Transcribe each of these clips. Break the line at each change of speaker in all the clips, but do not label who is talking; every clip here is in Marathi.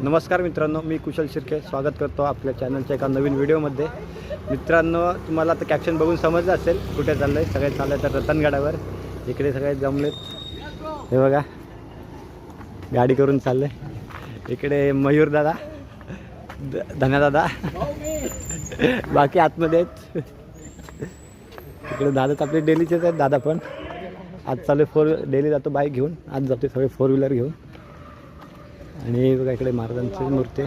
नमस्कार मित्रांनो, मी कुशल शिर्के स्वागत करतो आपल्या चॅनलच्या एका नवीन व्हिडिओमध्ये। मित्रांनो, तुम्हाला आता कॅप्शन बघून समजलं असेल कुठे चाललं आहे। सगळे चालले तर रतनगडावर। इकडे सगळे जमलेत, हे बघा गाडी करून चालले। इकडे मयूर दादा, धन्या दादा, बाकी आतमध्ये आहेत। इकडे दादा आपले डेलीचेच आहेत। दादा पण आज चालू डेली जातो बाईक घेऊन, आज जातो सगळे 4 व्हीलर घेऊन। आणि बघा इकडे महाराजांची मूर्ती,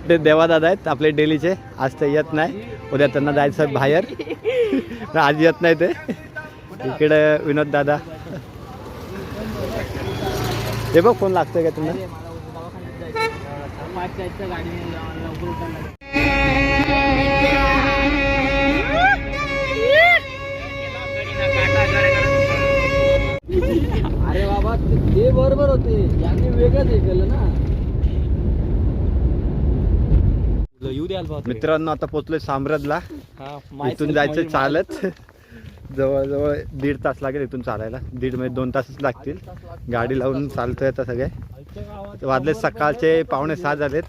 ते देवादादा आहेत आपले डेलीचे। आज ते येत नाही, उद्या त्यांना जायचं बाहेर, आज येत नाही ते। इकडे विनोद दादा, हे बघ फोन लागतोय का तुम्हाला?
अरे बाबा, ते बरोबर होते, यांनी वेगळंच हे केलं ना। येऊ द्याल
मित्रांनो, आता पोहोचलोय साम्राजला। इथून जायचं चालत, जवळजवळ 1.5 तास लागेल इथून चालायला। 1.5 म्हणजे 2 तासच लागतील। गाडी लावून चालतोय आता सगळे। वाजले सकाळचे 5:45 झालेत।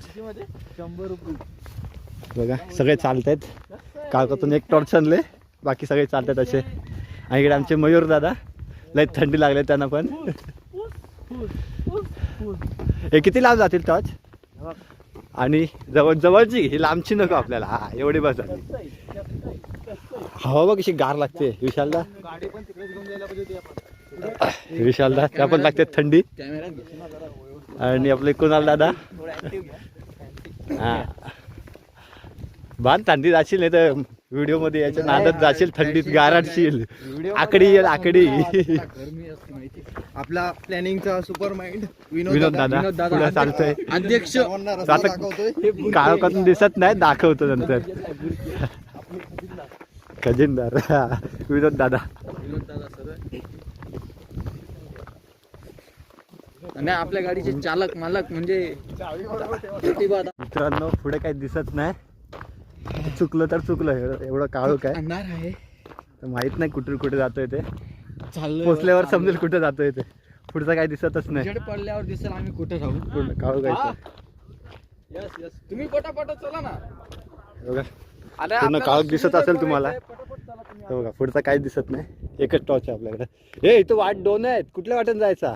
100 रुपये
बघा सगळे चालतायत। काळकातून एक टॉर्च आणले, बाकी सगळे चालतात असे। आणि इकडे आमचे मयूर दादा, लय थंडी लागले त्यांना पण। हे किती लांब जातील टॉर्च? आणि जवळची ही लांबची नको आपल्याला। हा, एवढी बस झाली। हवा बघ कशी गार लागते विशालदा। विशालदा त्या पण लागते थंडी। आणि आपले कुणाल दादा, हा बांध थंडी जाशील, नाही तर व्हिडिओ मध्ये याच्या नादात जाशील, थंडीत गारटशील। आकडी येईल आकडी।
आपला प्लॅनिंगचा सुपर माइंड
विनोद दादा पुढे चालतोय,
अध्यक्ष।
काळोखातून दिसत नाही, दाखवतो नंतर। खजिनदार विनोद दादा।
आणि आपल्या गाडीचे चालक मालक म्हणजे
मित्रांनो, पुढे काही दिसत नाही। चुकलं तर चुकलं, एवढं काळोख आहे।
अंधार आहे,
माहित नाही कुठे जातोय ते।
चाललोय,
पोचल्यावर समजेल कुठे जातोय ते। पुढचं काही दिसतच नाही,
जड पडल्यावर दिसेल आम्ही कुठे राहू।
पूर्ण काळोख आहे।
यस यस, तुम्ही पटापट चला ना।
बघा पूर्ण काळोख दिसत असेल तुम्हाला। हे बघा पुढचं काही दिसत नाही, एकच टॉर्च आहे आपल्याकडे। हे इथं वाट 2 आहेत, कुठल्या वाटेन जायचा?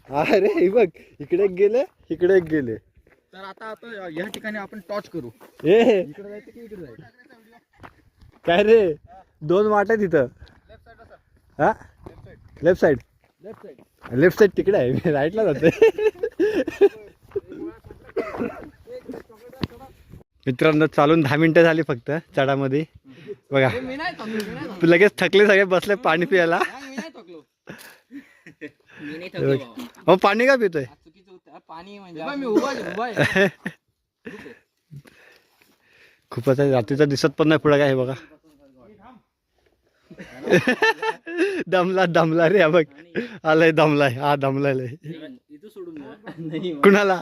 अरे हे बघ, इकडे एक गेले, इकडे एक गेले।
तर आता या ठिकाणी आपण टॉर्च करू।
ए
इकडे जायचं की इकडे जायचं?
काय रे, 2 वाट आहेत इथं। हा, लेफ्ट साइड तिकडे आहे, मी राईटला जातोय। मित्रांनो, चालून 10 मिनिटं झाली फक्त चढामध्ये। बघा लगेच थकले सगळे, बसले पाणी प्यायला। हो, पाणी का पितोय? खूपच आहे, रात्रीचा दिसत पण नाही पुढे काय। हे बघा दमला रे, बघ आलाय, दमलाय। हा दमलाय कुणाला?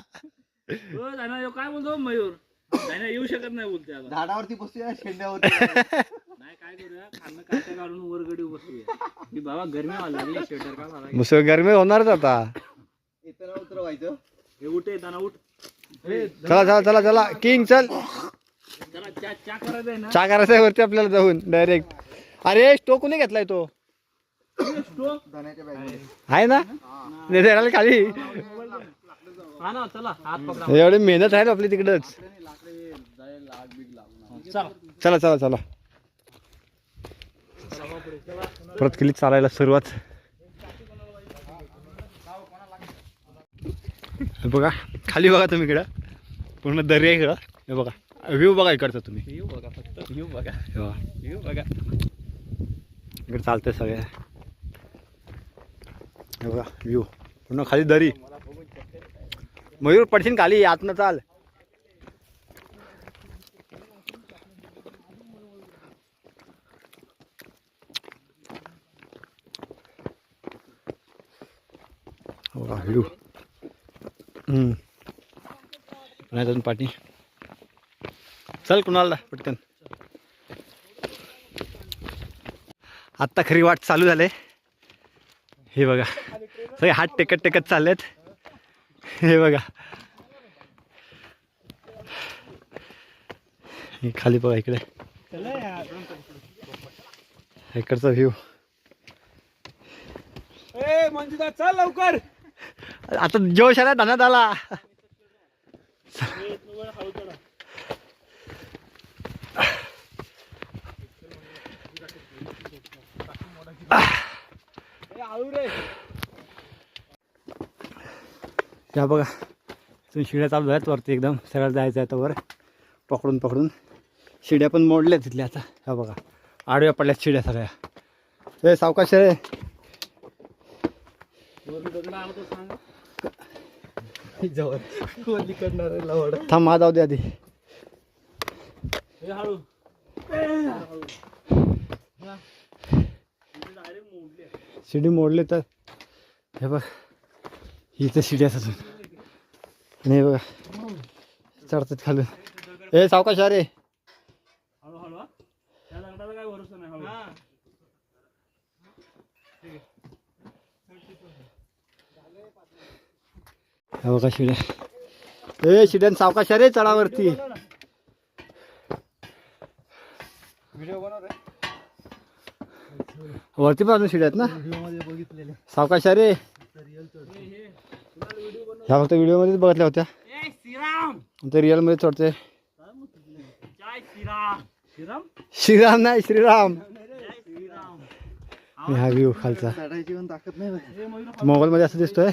काय बोलतो मयूर? येऊ शकत नाही बोलते,
झाडावरती बसूया, शेंड्यावरती
नाही। काय करूया, खाणं काट्या काढून वरगडी बसूया की बाबा, गरमी व्हायला स्वेटर का मला।
मुसळ गरमी होणारच आता।
येताना उतरवायचं।
हे उठ, येताना उठ।
चला किंग चल,
जरा चा करायचं आहे ना।
चहा करायचं आहे वरती आपल्याला जाऊन डायरेक्ट। अरे स्टोव कोणी घेतलाय? तो आहे ना, खाली।
हा ना, चला हात पकडा।
एवढी मेहनत आहे आपली तिकडच। चला परत केली चालायला सुरुवात। बघा खाली बघा तुम्ही, इकडं पूर्ण दर्या इकडं। हे बघा व्ह्यू बघा इकडचा तुम्ही।
व्ह्यू बघा, फक्त व्ह्यू बघा,
व्ह्यू
बघा।
इकडे चालतंय सगळे। हे बघा व्ह्यू पूर्ण खाली दरी। मयूर पडशील खाली, आतनं चाल। व्ह्यू नाही पाणी। चल कुणाला पटकन। आत्ता खरी वाट चालू झाले। हे बघा सगळे हात टेकत टेकत चाललेत। हे बघा, हे खाली बघा इकडे, इकडचा व्ह्यू.
मंजुनाथ चल लवकर.
आता जोश आला, धनात आला. या बघा, तुम्ही शिड्या चालू आहेत वरती, एकदम सरळ जायचं आहे तर वर पकडून पकडून. शिड्या पण मोडल्या तिथल्या आता. ह्या बघा आडव्या पडल्यात शिड्या सगळ्या. हे सावकाश रे. थांब मा जाऊ दे आधी. शिडी मोडली तर हे बघ, ही तर शिडी असून नाही बघा चढतात खालून. हे सावकाश रे.
काय भरोसा नाही.
हे बघा शिड्या. हे शिड्यान सावकाश रे चढावरती. वरती पण शिड्या आहेत ना. सावकाश रे. ह्या फक्त व्हिडिओमध्येच बघितल्या होत्या, ते रिअलमध्ये चढते. श्रीराम नाही, श्रीराम. हा व्ह्यू खालचा मोबाईलमध्ये असं दिसतोय,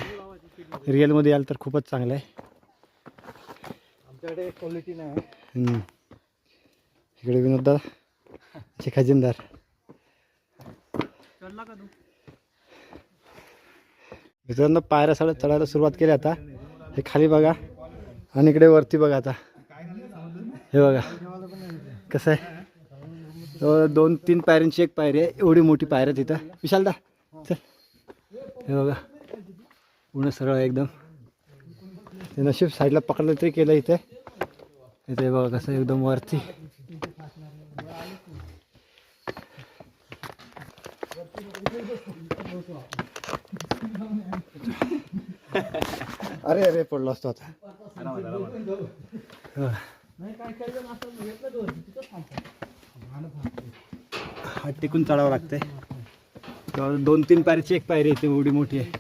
रिअलमध्ये याल तर खूपच चांगलं आहे.
आमच्याकडे क्वालिटी नाही.
इकडे विनोददा चे खजिनदार. मित्रांनो पायऱ्या सगळ्या चढायला सुरुवात केली आता. हे खाली बघा आणि इकडे वरती बघा. आता हे बघा कसं आहे, 2-3 पायऱ्यांची एक पायरी आहे. एवढी मोठी पायऱ्या तिथं. विशालदा चल. हे बघा पूर्ण सरळ आहे एकदम. ते नशीब साईडला पकडलं तरी केलं इथे. इथे बघा कसं एकदम वरती. अरे अरे पडलो असतो आता. हात टिकून चढावं लागतंय. 2-3 पायरीची एक पायरी येते, एवढी मोठी आहे.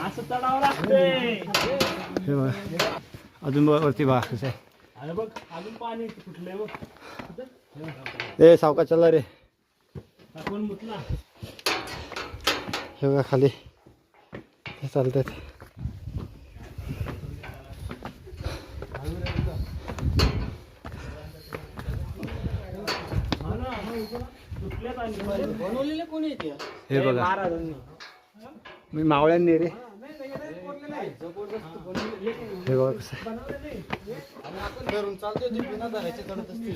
असं चढावं लागतंय.
हे बघा अजून बघा वरती बघा कसं आहे.
अरे बघ अजून पाणी कुठलंय बघ.
ए सावकाश चला रे.
कोण मुतला.
हे बघा खाली हे चालतात.
बनवलेले कोणी येते?
हे बघा
महाराजांनी.
मी मावळ्यांनी रे. हे बघा कसं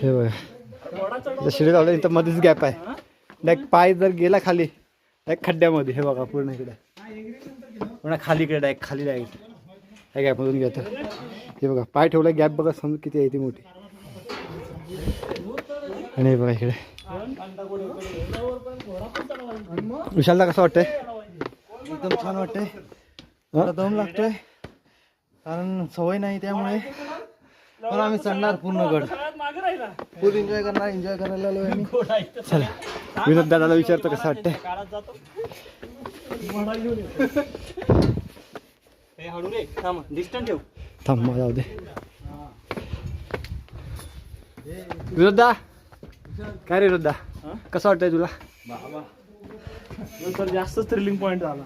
हे बघा शिडी लावलं इथं मध्येच गॅप आहे. डायरेक्ट पाय जर गेला खाली डायरेक्ट खड्ड्यामध्ये. हे बघा पूर्ण इकडे पूर्ण खाली इकडे डायरेक्ट खाली डायरेक्ट ह्या गॅपमधून घेतो. हे बघा पाय ठेवला गॅप बघा समज किती आहे ती मोठी. आणि हे बघा इकडे विशालला कसं वाटतंय.
एकदम छान वाटतंय. दम लागतोय कारण सवय नाही त्यामुळे. पण आम्ही चढणार पूर्ण गड. फुल एन्जॉय करणार. एन्जॉय करायला आलोय आम्ही.
चला विनोद दादाला विचारतो कसं वाटतंय. थांब मग जाऊ दे. विनोददा काय रे विनोददा कसं वाटतंय तुला.
नंतर जास्त थ्रिलिंग पॉइंट झाला.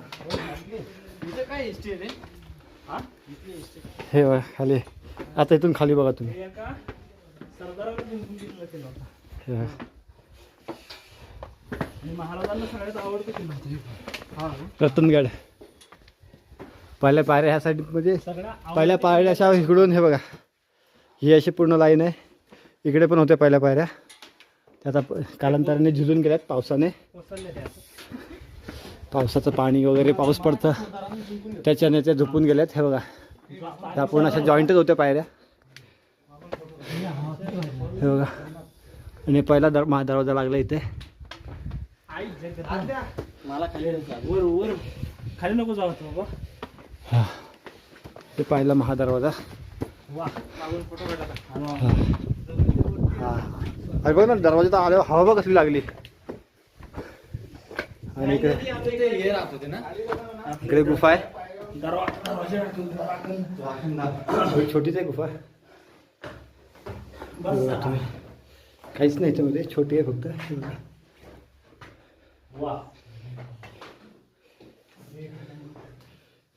हे बघा खाली. आता इथून खाली बघा तुम्ही. हे बघा.
महाराजांना सगळ्यात आवडतं किल्ला
रतनगड. पहिल्या पायऱ्या ह्या साईड म्हणजे पहिल्या पायऱ्या अशा इकडून हे बघा ही अशी पूर्ण लाईन आहे. इकडे पण होत्या पहिल्या पायऱ्या, त्या आता कालांतराने झिजून गेल्यात पावसाने. पावसाचं पाणी वगैरे पाऊस पडतं त्याच्याने त्या झोपून गेल्यात. हे बघा त्या पूर्ण अशा जॉईंटच होत्या पायऱ्या. हे बघा आणि पहिला दरवाजा लागला इथे.
मला खाली वर वर खाली नको जाऊ बाबा.
हे पाहिला महादरवाजा. हा अरे बघ ना दरवाजा तर आल्यावर हवा बघ कसली लागली. आणि इकडे गुफा आहे. छोटीच आहे गुफा. काहीच नाही याच्यामध्ये, छोटी आहे फक्त.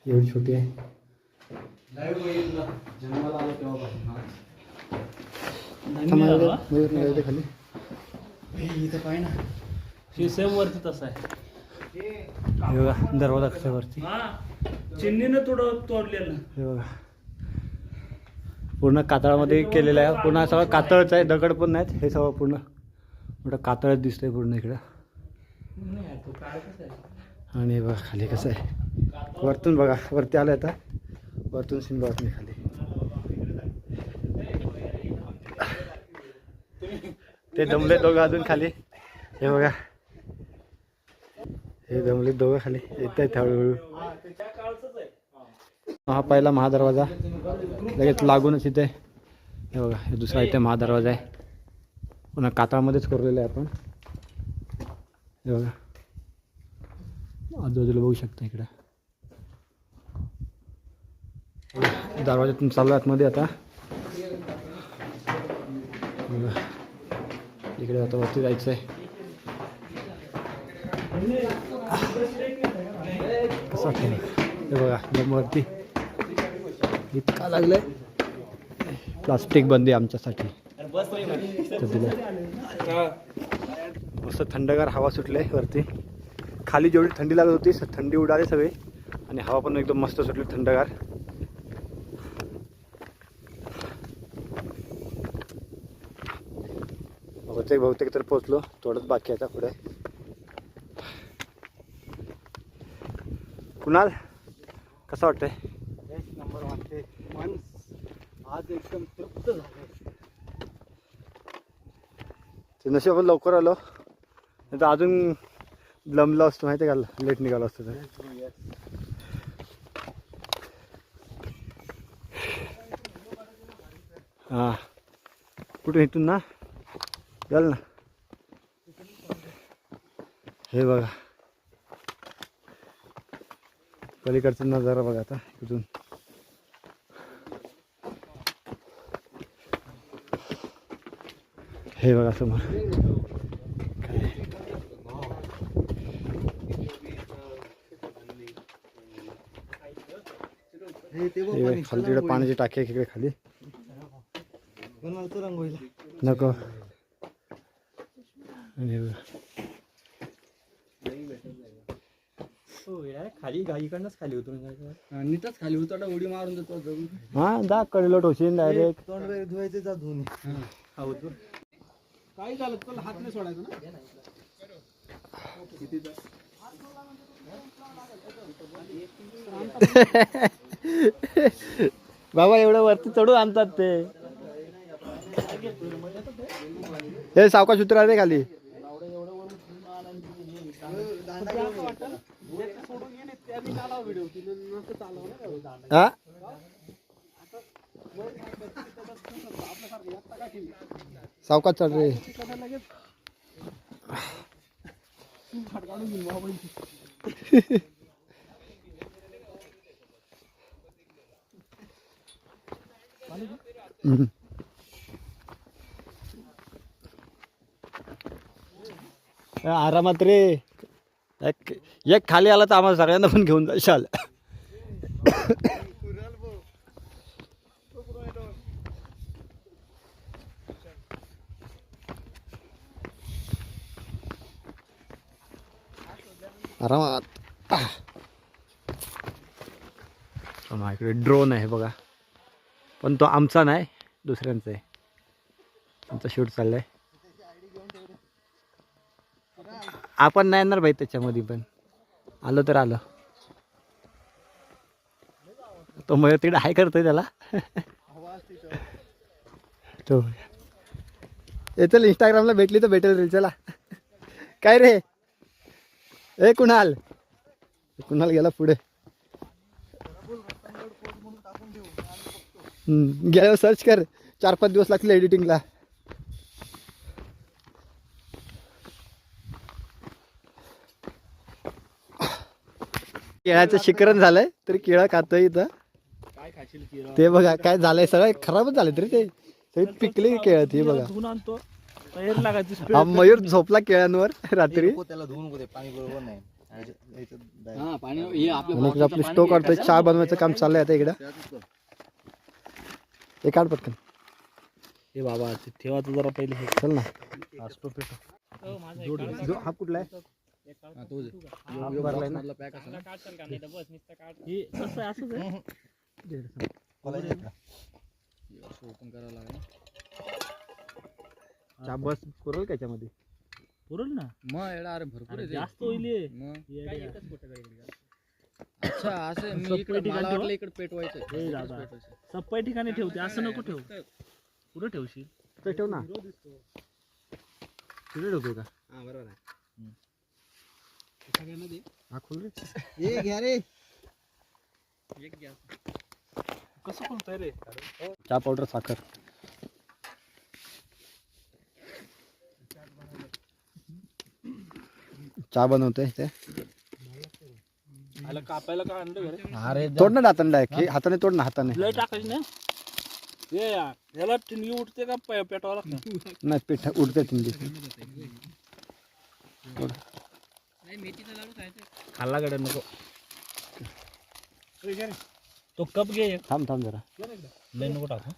एवढी छोटी आहे. खाली
इथं पाय ना
सेम वरती तसं आहे.
हे बघा दरवाजा कसा वरती.
चिन्नीनं थोडं तोडलेलं.
हे बघा पूर्ण कातळामध्ये केलेलं आहे. पूर्ण सगळं कातळच आहे, दगड पण नाहीत. हे सगळं पूर्ण मोठं कातळच दिसतंय पूर्ण इकडं. आणि हे बघा खाली कसं आहे. वरतून बघा, वरती आलं आता. वरतून सीन बघा तुम्ही खाली. ते दमले दोघं अजून खाली. हे बघा हे दमले दोघं खाली येत आहेत हळूहळू. हा पहिला महादरवाजा लगेच लागूनच इथे. हे बघा हे दुसरा इथे महादरवाजा आहे. पुन्हा कातळामध्येच कोरलेलं आहे आपण. हे बघा आजूबाजूला बघू शकता इकडं. दरवाजातून चालू आतमध्ये आता. इकडे आता वरती जायचं आहे. कसं वाटतं हे बघा एकदम वरती. इतका लागलंय. प्लास्टिक बंदी आमच्यासाठी दिलं. मस्त थंडगार हवा सुटले वरती. खाली जेवढी थंडी लागत होती थंडी उडाली सगळी. आणि हवा पण एकदम मस्त सुटली थंडगार. बहुतेक तर पोचलो. थोडंच बाकी आता पुढे. कुणाल कसं वाटतंय?
एक नंबर वाटते. मन आज एकदम तृप्त झालं.
ते नशीब आपण लवकर आलो, नाही तर अजून लंबलो असतो माहिती आहे का, लेट निघालो असतो तर. हां कुठे इथून ना याल ना. हे बघा पलीकडचा नजारा बघा आता इथून. हे बघा समोर खाली तिकडे पाण्याची टाकी आहे इकडे खाली.
रंगोळीला
नको.
खाली गाईकडनंच खाली होतो. नीटच खाली होतो. उडी मारून देतो.
हा जा कडेलो ठोशीन डायरेक्ट.
तोंड वगैरे धुवायचे जा धुवून. काय झालं तुला हात नाही सोडायचं ना.
बाबा एवढं वरती चढून आणतात ते. हे सावकाश उतरा रे खाली. हा सावकाश चढ रे. आरामात रे. एक खाली आला तर आम्हाला सगळ्यांना पण घेऊन जाशाल. आरामात. इकडे ड्रोन आहे बघा, पण तो आमचा नाही दुसऱ्यांचा आहे. आमचा शूट चाललाय. आपण नाही येणार भाई त्याच्यामध्ये, पण आलो तर आलं. तो मग तिकडे हाय करतोय त्याला. तो चल इंस्टाग्रामला भेटली तर भेटेल रे. चला काय रे. कुणाल गेला पुढे. गेल्यावर सर्च कर, 4-5 दिवस लागतील एडिटिंगला. केळाचं शिकरण झालंय तरी केळं खातोय इथं.
काय खाशील केळं?
ते बघा काय झालंय, सगळं खराबच झाले तरी ते सगळी पिकली केळं ती बघा.
धुवून आणतो तयारी लागायची.
हा मयूर झोपला केळ्यांवर रात्री.
त्याला धुवून नको, ते पाणी बरोबर नाही.
हा पाणी हे आपलं
आणि इकडे आपली स्टोव काढतोय, चहा बनवायचं काम चाललंय आता इकडं. हे काढ पटकन.
हे बाबा ते ठेवा तू जरा पहिले हे.
चल ना.
स्टोव पेटव.
हा कुठला आहे? भरलाय ना.
हे कसं आहे, असंच आहे.
चहा बस पुरल का याच्यामध्ये?
पुरल ना
मग एवढा अरे भरपूर
अरे
आहे
जास्त होईल हे.
मग
येड्या.
अच्छा असं मी
सप्पई
इकडे
ठिकाणी
मला
ठेवा.
वाटलं इकडे पेटवायचं
हे दादा सप्पाई ठिकाणी ठेवते, असं नको ठेव. कुठं ठेवशील?
तर ठेव ना. तिकडे ठेवतोय का?
हा बरोबर आहे.
हा खोल रे.
ए घ्या रे.
एक गॅस
कसं खोलतोय रे?
चहा पावडर, साखर. चहा बनवतोय ते.
आला कापायला का आणलं घरी?
अरे
तोड ना हाताने डायरेक्ट. हे हाताने तोड ना, हाताने.
लय टाकायची ना. हे याला टिंगी उठते का पेटवा लागतं?
नाही पीठ उडते तिंडी.
नाही मेथीचा लाडू खायचा.
खाल्ला कडे नको. तो कप घे.
थांब थांब जरा.
लय नको टाकू.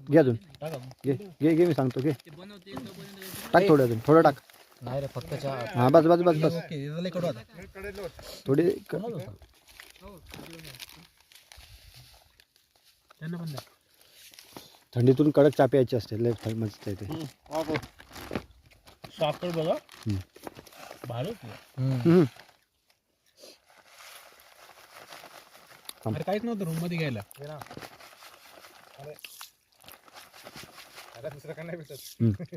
घे अजून.
टाका.
घे घे घे मी सांगतो. घे
ते बनवते तोपर्यंत
टाक थोडं अजून, थोडं टाक.
नाही रे, फक्त चहा.
हा बस बस बस बस.
कडू आता.
थोडी
त्यांना पण द्या.
थंडीतून कडक चहा प्यायची असते, लय मस्त आहे ते.
साखर बघा.
हम्म.
भारी होती.
हम्म.
अरे काहीच नव्हतं रूम मध्ये घ्यायला.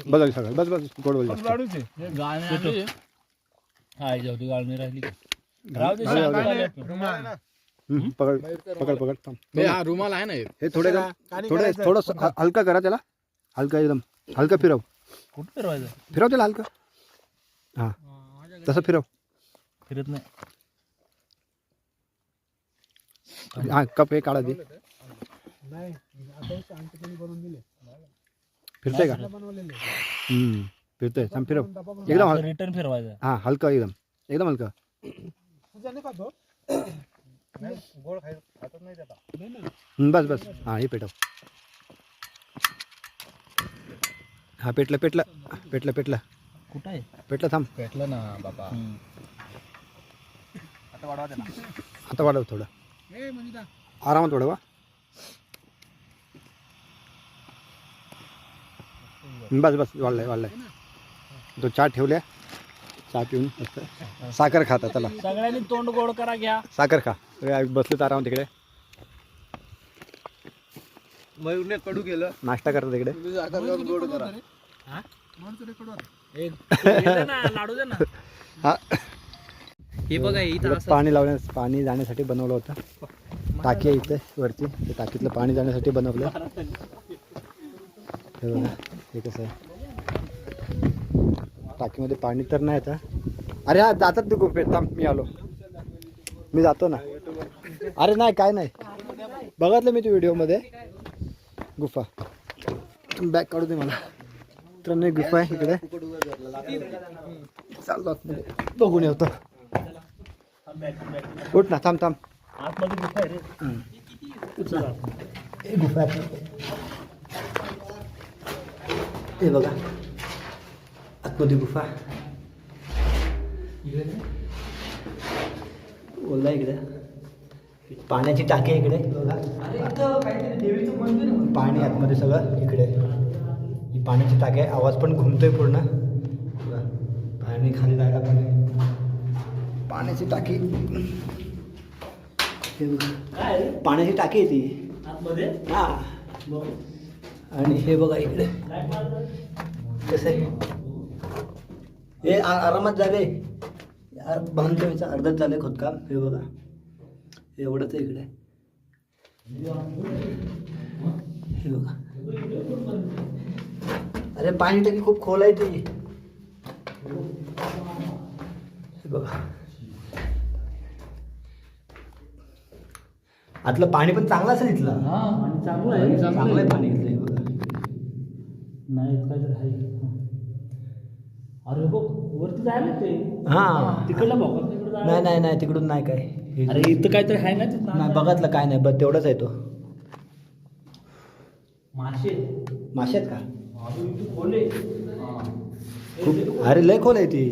बघा सगळं बस बस. गोड बोल जास्त.
गाळणी हा जाऊ दे, गाळणी राहिली का? राहू दे.
राहू दे,
शांत
राहू दे.
झाले.
पकड पकड पकड थांब.
हा रुमाल आहे ना हे.
हे थोडं हलका करा त्याला. हलका एकदम हलका फिरव.
कुठं फिरवायचं?
फिरव त्याला हलका. हा तसं फिरव.
फिरत नाही.
हा कप हे काढा दे. फिरतंय का? फिरतंय. थांब फिरव एकदम.
रिटर्न फिरवायचं.
हा हलका एकदम एकदम हलका. बस बस. हा हे पेटव. हा पेटलं पेटलं पेटलं पेटलं
कुठं आहे?
पेटलं. थांब.
पेटलं ना बाबा.
आता वाढव थोडं. आरामात वाढवा. बस बस वाढलाय वाढलाय. तो चहा ठेवल्या. चहा पिऊन मस्त साखर खाता. चला
सगळ्यांनी तोंड गोड करा. घ्या
साखर खा. सगळे बसले तर आराम तिकडे.
मयूरने कडू केलं.
नाश्ता करता तिकडे.
गोड करा.
लाडू दे ना.
हा
हे बघा इथं
इकडं पाणी लावण्यास पाणी जाण्यासाठी बनवलं होतं. टाकी आहे इथे वरती. ते टाकीतलं पाणी जाण्यासाठी बनवलं. हे बघा हे कसं आहे. टाकीमध्ये पाणी तर नाही आता. अरे हा जातात ते गुफेत. थांब मी आलो. मी जातो ना. अरे नाही काय नाही, बघितलं मी ते व्हिडिओमध्ये गुफा. बॅग काढू दे मला. तर नाही गुफा आहे इकडे. चाललो आतमध्ये बघून येतो. उठ ना. थांब थांब.
आतमध्ये गुफा आहे रे.
हे गुफा आहे. हे बघा आतमध्ये गुफा. इकडे ओला इकडे पाण्याची टाकी इकडे बघा. पाणी आतमध्ये सगळं इकडे. ही पाण्याची टाकी आहे. आवाज पण घुमतोय पूर्ण. पाणी खाली जायला पण पाण्याची टाकी. हे बघा पाण्याची टाकी आहे ती
आतमध्ये.
हा. आणि हे बघा इकडे कसं आहे. हे आरामात झाले. बांधकामाचं अर्धच झालं खोदकाम. हे बघा एवढंच आहे इकडे. हे बघा. अरे पाणी टाकी खूप खोल आहे ती. हे बघा आतलं पाणी पण चांगलं असेल इथलं.
चांगलं आहे
चांगलं आहे पाणी इथलं. हे बघा.
नाही काहीतरी आहे. अरे बघ वरती जायला ते
हा
तिकडला भागात तिकडे जायला.
नाही नाही नाही तिकडून नाही काय.
अरे इथं काहीतरी आहे ना तिथं
नाही बघातलं काय नाही बस तेवढंच आहे तो.
मासे.
मासे आहेत का?
अरे इथं खोल आहे.
खूप. अरे लय खोल आहे ती.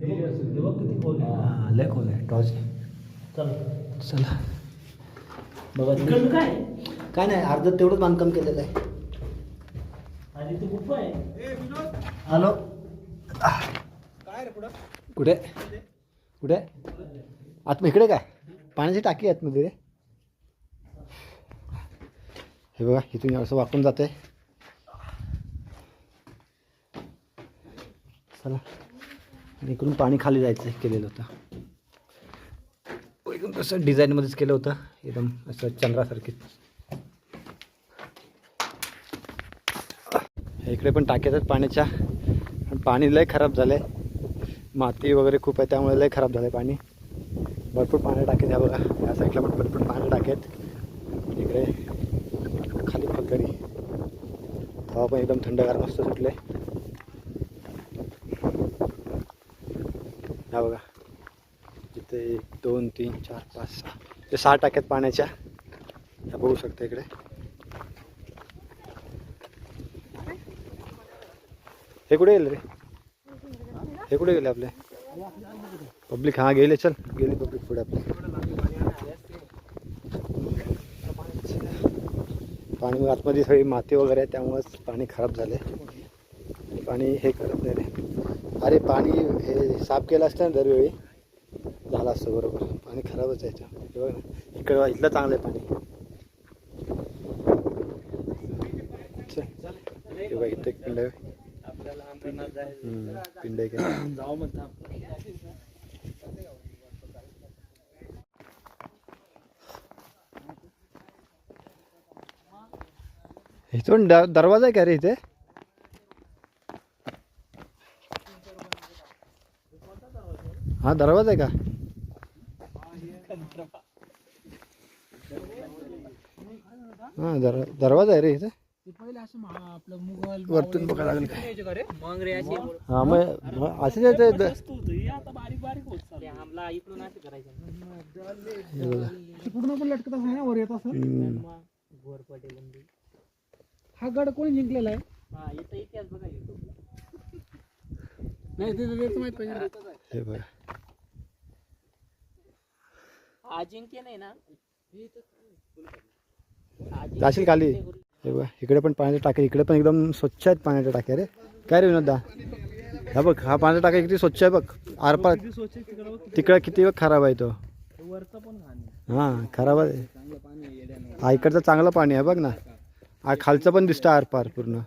हे बघ किती खोल आहे.
हा लय खोल आहे. टॉर्च
चल
चला बघा.
इकडं काय
काय नाही अर्ध तेवढंच बांधकाम केलेलं आहे.
आणि इथं गुफा आहे.
हॅलो कुठे कुठे आत इकडे काय पाण्याची टाकी आहे आतमध्ये रे. हे बघा इथून असं वाकून जाते. चला आणि इकडून पाणी खाली जायचं केलेलं होतं. इकडून कसं डिझाईनमध्येच केलं होतं एकदम असं चंद्रासारखे. इकडे पण टाक्यात आहेत पाण्याच्या. पाणी लय खराब झालं आहे. माती वगैरे खूप आहे त्यामुळे लय खराब झालं आहे पाणी. भरपूर पाणी टाकेत. ह्या बघा या साईडला पण भरपूर पाणी टाकेत. इकडे खाली फकरी हवा पण एकदम थंडगार मस्त सुटले. ह्या बघा इथे 1 2 3 4 5 6 ते 6 टाक्यात पाण्याच्या. ह्या बघू शकता इकडे. हे कुठे गेले रे? हे कुठे गेले आपले पब्लिक? हां गेले. चल गेली पब्लिक पुढे आपले. पाणी आतमध्ये सगळी माती वगैरे आहे त्यामुळंच पाणी खराब झाले. पाणी हे करत नाही रे. अरे पाणी हे साफ केलं असतं ना दरवेळी झालं असतं बरोबर. पाणी खराबच आहे याचं. हे बघ ना इकडं इथलं चांगलं आहे पाणी. हे बघा इथं एक पिंड आहे. पिंड आहे काय
जाऊ म्हणता.
इथून दरवाजा आहे का रे इथे? हा दरवाजा आहे का? हा दरवाजा आहे रे इथे.
आपलं मुघल
वरतून बघायला लागेल काय.
मग रे अशी
हा मग असं येते.
आता बारीक बारीक होत चाललंय.
आमला इकडून असं करायचं.
पूर्ण पण लटकत असं ना वर येत असं.
घोर पटेल बंदी.
हा गड कोणी जिंकलेला आहे?
हा इथं इतिहास बघा YouTube.
नाही ते माहित पाहिजे.
हे बघा
अजिंक्य नाही ना
जाशील खाली. हे बघा इकडे पण पाण्याच्या टाक्या. इकडे पण एकदम स्वच्छ आहेत पाण्याच्या टाक्या रे. काय रे विनोदा? हा बघ हा पाण्याचा टाका किती स्वच्छ आहे बघ. आरपार तिकडं किती बघ खराब आहे तो. हां खराब आहे. हा इकडचं चांगलं पाणी आहे बघ ना. हा खालचं पण दिसतं आरपार पूर्ण.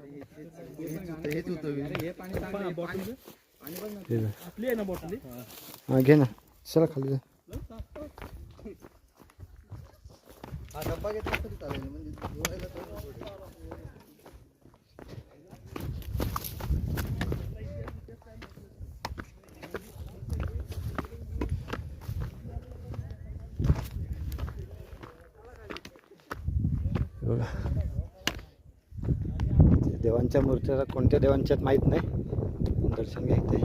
हा घे ना. चला खाली जा. देवांच्या मूर्त्या कोणत्या देवांच्यात माहीत नाही. दर्शन घ्यायचंय.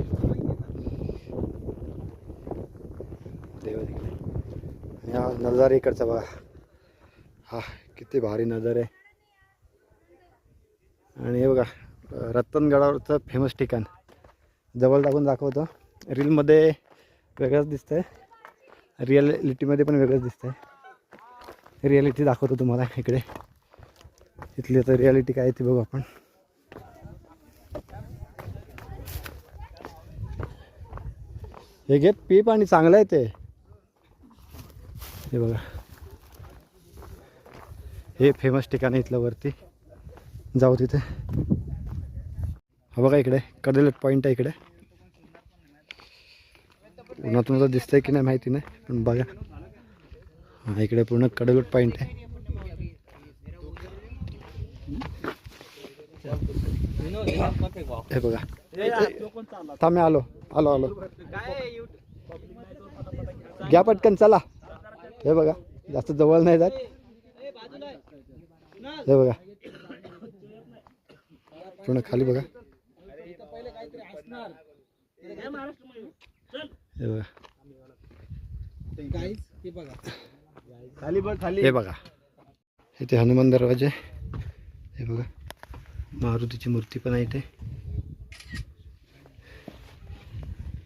देव तिकडे. हा नजारा इकडचा बघा. हा किती भारी नजारा आहे. आणि हे बघा रतनगडावरचं फेमस ठिकाण. जवळ टाकून दाखवतो. रीलमध्ये वेगळंच दिसतंय. रिॲलिटीमध्ये पण वेगळंच दिसतंय. रिॲलिटी दाखवतो तुम्हाला इकडे. इथली आता रिॲलिटी काय ती बघू आपण. हे घे पी पाणी चांगलं आहे ते. हे बघा हे फेमस ठिकाण आहे इथलं. वरती जाऊ तिथे. हा बघा इकडे कडेलोट पॉईंट आहे इकडे. उन्हातून दिसतंय की नाही माहिती नाही पण बघा. हा इकडे पूर्ण कडेलोट पॉईंट आहे. हे बघा थांब मी आलो आलो आलो घ्या पटकन चला. हे बघा जास्त जवळ नाही जात. हे बघा पूर्ण खाली बघा. हे बघा
खाली बघ खाली.
हे बघा इथे हनुमान दरवाजे. हे बघा मारुतीची मूर्ती पण आहे इथे.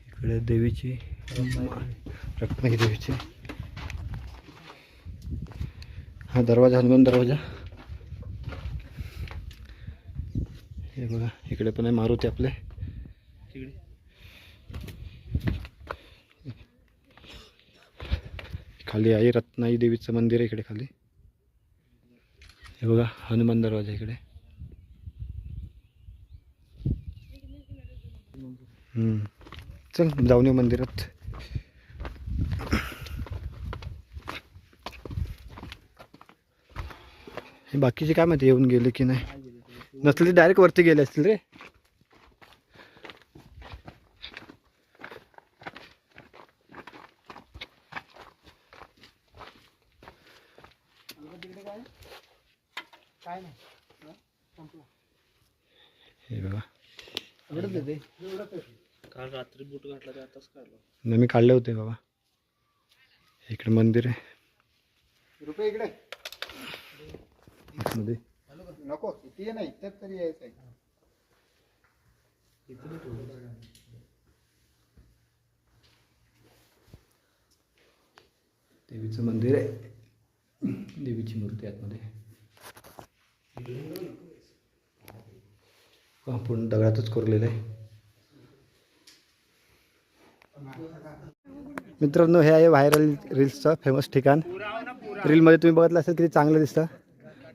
इकडे देवीची रत्नागिरी देवीची. हा दरवाजा हनुमान दरवाजा. हे बघा इकडे पण आहे मारुती आपले. खाली आहे रत्नागिरी देवीचं मंदिर आहे इकडे खाली. हे बघा हनुमान दरवाजा इकडे. चल जाऊन येऊ मंदिरात. हे बाकीचे काय माहिती येऊन गेले की नाही. नसले डायरेक्ट वरती गेले असतील रे. हे बघा
काल रात्री बूट घातला ते आताच काढला.
नाही मी काढले होते बाबा. इकडे मंदिर आहे
रुपये इकडे
आतमध्ये.
नको किती नाही तर तरी यायचं आहे.
देवीचं मंदिर आहे. देवीची मूर्ती आतमध्ये. पूर्ण दगडातच कोरलेलं आहे. मित्रांनो हे आहे व्हायरल रील्सचं फेमस ठिकाण. रीलमध्ये तुम्ही बघितलं असेल किती चांगलं दिसतं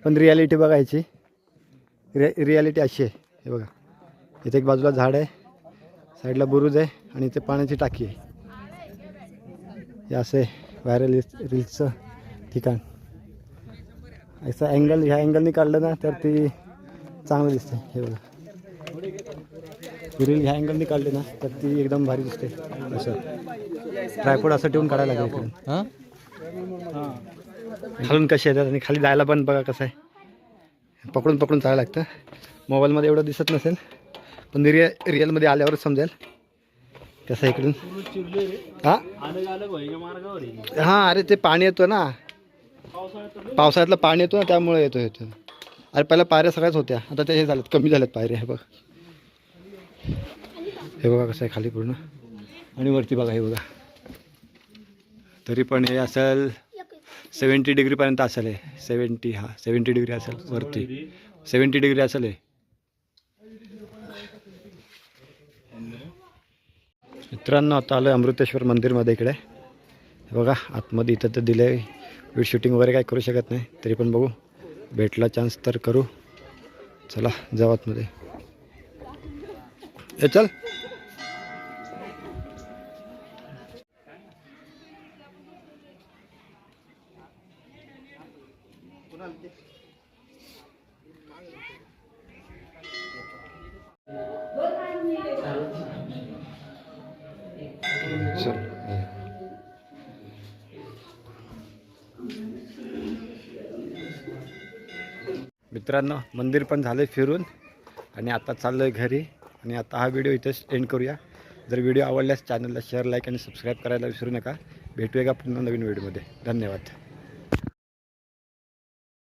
पण रियालिटी बघायची. रियालिटी अशी आहे. हे बघा इथे एक बाजूला झाड आहे साईडला बुरुज आहे आणि इथे पाण्याची टाकी आहे. हे असं आहे व्हायरल रील्सचं ठिकाण. असं अँगल ह्या अँगलनी काढलं ना तर ती चांगलं दिसते. हे बघा रील ह्या अँगलनी काढली ना तर ती एकदम भारी दिसते. असं ट्रायपॉड असं ठेवून काढायला लागेल इकडून. खालून कसे येतात आणि खाली जायला पण बघा कसं आहे. पकडून पकडून चालायला लागतं. मोबाईलमध्ये एवढं दिसत नसेल पण रिअलमध्ये आल्यावरच समजेल कसं इकडून. हां हां अरे ते पाणी येतं ना पावसाळ्यातलं पाणी येतो ना त्यामुळे येतो. अरे पहिल्या पायऱ्या सगळ्याच होत्या आता ते हे झाल्यात कमी झाल्यात पायऱ्या. हे बघ हे बघा कसं आहे खाली पूर्ण आणि वरती बघा. हे बघा तरी पण हे असेल 70 डिग्रीपर्यंत असेल. हे 70 हां 70 डिग्री असेल वरती. 70 डिग्री असेल हे. मित्रांनो आता आलो अमृतेश्वर मंदिरमध्ये इकडे. हे बघा आतमध्ये इथं तर दिले. व्हिडिओ शूटिंग वगैरे काय करू शकत नाही तरी पण बघू भेटला चान्स तर करू. चला जाऊ आतमध्ये. हे चल चल. मित्रांनो मंदिर पण झालं फिरून आणि आता चाललो आहे घरी. आणि आता हा व्हिडिओ इथेच एंड करूया. जर व्हिडिओ आवडल्यास चॅनलला शेअर लाईक आणि सबस्क्राईब करायला विसरू नका. भेटूया का पुन्हा नवीन व्हिडिओमध्ये. धन्यवाद.